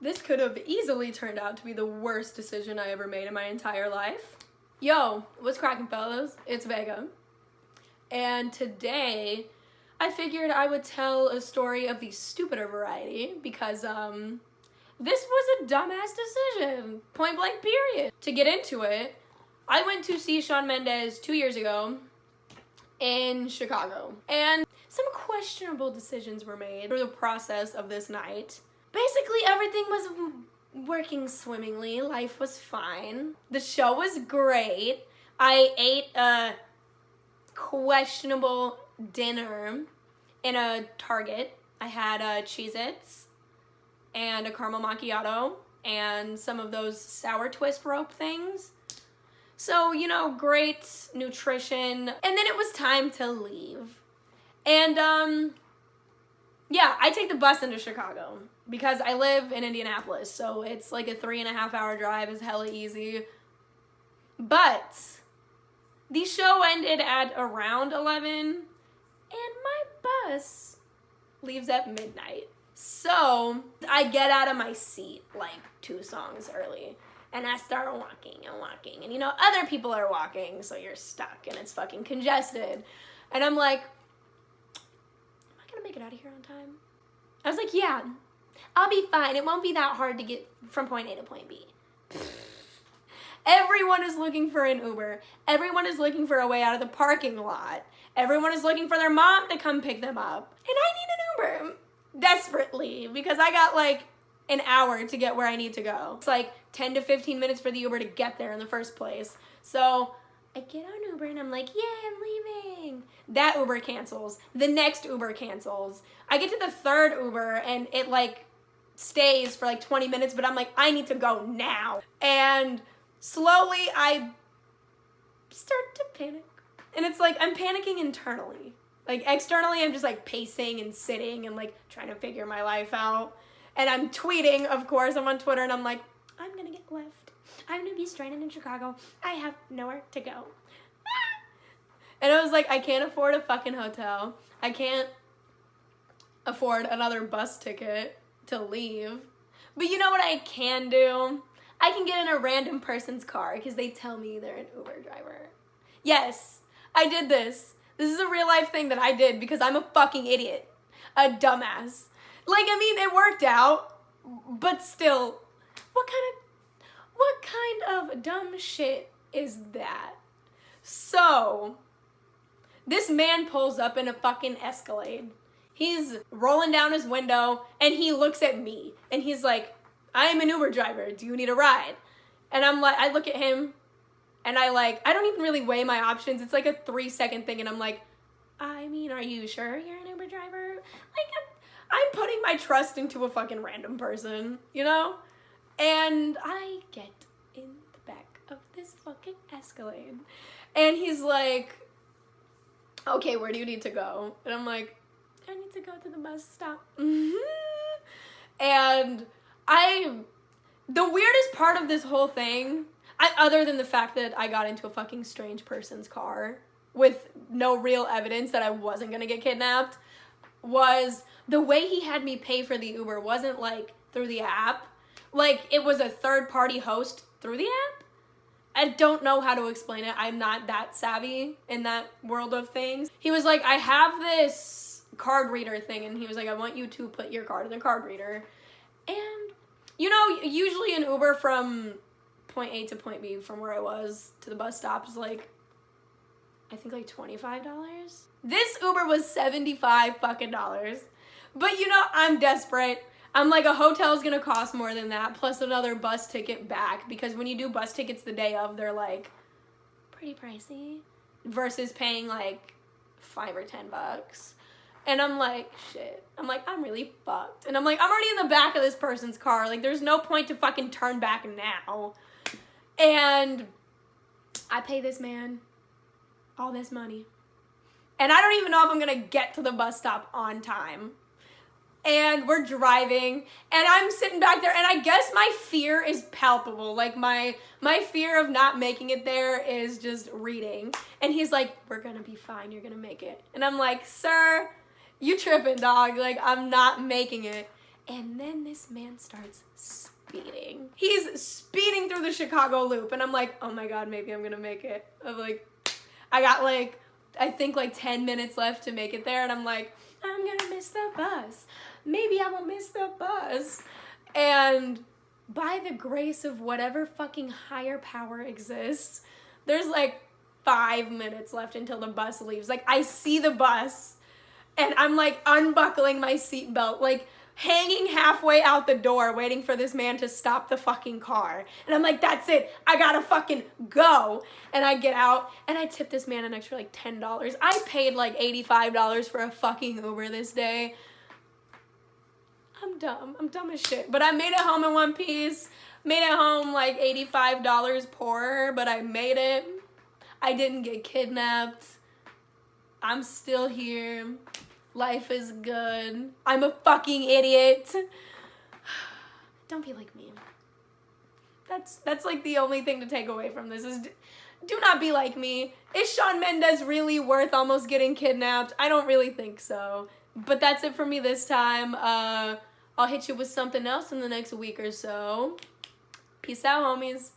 This could have easily turned out to be the worst decision I ever made in my entire life. Yo, what's cracking, fellas? It's Vega. And today, I figured I would tell a story of the stupider variety because, this was a dumbass decision. Point blank, period. To get into it, I went to see Shawn Mendes 2 years ago in Chicago. And some questionable decisions were made through the process of this night. Basically, everything was working swimmingly. Life was fine. The show was great. I ate a questionable dinner in a Target. I had Cheez-Its and a caramel macchiato and some of those sour twist rope things. So, you know, great nutrition. And then it was time to leave. And, yeah, I take the bus into Chicago because I live in Indianapolis, so it's like a 3.5 hour drive is hella easy. But the show ended at around 11, and my bus leaves at midnight. So I get out of my seat like 2 songs early, and I start walking and walking. And, you know, other people are walking, so you're stuck, and it's fucking congested. And I'm like, am I gonna make it out of here on time? I was like, yeah, I'll be fine. It won't be that hard to get from point A to point B. Everyone is looking for an Uber. Everyone is looking for a way out of the parking lot. Everyone is looking for their mom to come pick them up. And I need an Uber desperately because I got like an hour to get where I need to go. It's like 10 to 15 minutes for the Uber to get there in the first place. So I get on Uber and I'm like, yeah, I'm leaving. That Uber cancels. The next Uber cancels. I get to the third Uber and it like stays for like 20 minutes, but I'm like, I need to go now. And slowly I start to panic. And it's like, I'm panicking internally. Like externally, I'm just like pacing and sitting and like trying to figure my life out. And I'm tweeting, of course, I'm on Twitter and I'm like, I'm gonna get left. I'm gonna be stranded in Chicago. I have nowhere to go. And I was like, I can't afford a fucking hotel. I can't afford another bus ticket to leave. But you know what I can do? I can get in a random person's car because they tell me they're an Uber driver. Yes, I did this. This is a real life thing that I did because I'm a fucking idiot. A dumbass. Like, I mean, it worked out, but still, what kind of dumb shit is that? So, this man pulls up in a fucking Escalade. He's rolling down his window, and he looks at me, and he's like, I'm an Uber driver. Do you need a ride? And I'm like, I look at him, and I don't even really weigh my options. It's like a 3-second thing, and I'm like, I mean, are you sure you're an Uber driver? Like, I'm putting my trust into a fucking random person, you know? And I get in the back of this fucking Escalade. And he's like, okay, where do you need to go? And I'm like, I need to go to the bus stop. And the weirdest part of this whole thing, other than the fact that I got into a fucking strange person's car with no real evidence that I wasn't gonna get kidnapped, was the way he had me pay for the Uber wasn't like through the app. Like it was a third-party host through the app. I don't know how to explain it. I'm not that savvy in that world of things. He was like, I have this card reader thing, and he was like, I want you to put your card in the card reader. And, you know, usually an Uber from point A to point B from where I was to the bus stop is like, I think like $25. This Uber was $75 fucking dollars. But you know, I'm desperate. I'm like, a hotel's gonna cost more than that, plus another bus ticket back, because when you do bus tickets the day of, they're like pretty pricey versus paying like $5 or $10. And I'm like, shit. I'm like, I'm really fucked. And I'm like, I'm already in the back of this person's car. Like, there's no point to fucking turn back now. And I pay this man all this money. And I don't even know if I'm gonna get to the bus stop on time. And we're driving, and I'm sitting back there, and I guess my fear is palpable. Like, my fear of not making it there is just reading. And he's like, we're gonna be fine, you're gonna make it. And I'm like, sir, you tripping, dog. Like, I'm not making it. And then this man starts speeding. He's speeding through the Chicago Loop, and I'm like, oh my God, maybe I'm gonna make it. I'm like, I got like, I think like 10 minutes left to make it there, and I'm like, I'm gonna miss the bus. Maybe I will miss the bus. And by the grace of whatever fucking higher power exists, there's like 5 minutes left until the bus leaves. Like, I see the bus, and I'm like unbuckling my seatbelt, like hanging halfway out the door, waiting for this man to stop the fucking car. And I'm like, that's it. I gotta fucking go. And I get out, and I tip this man an extra like $10. I paid like $85 for a fucking Uber this day. I'm dumb. I'm dumb as shit. But I made it home in one piece. Made it home like $85 poorer, but I made it. I didn't get kidnapped. I'm still here. Life is good. I'm a fucking idiot. Don't be like me. That's like the only thing to take away from this is do not be like me. Is Shawn Mendes really worth almost getting kidnapped? I don't really think so. But that's it for me this time. I'll hit you with something else in the next week or so. Peace out, homies.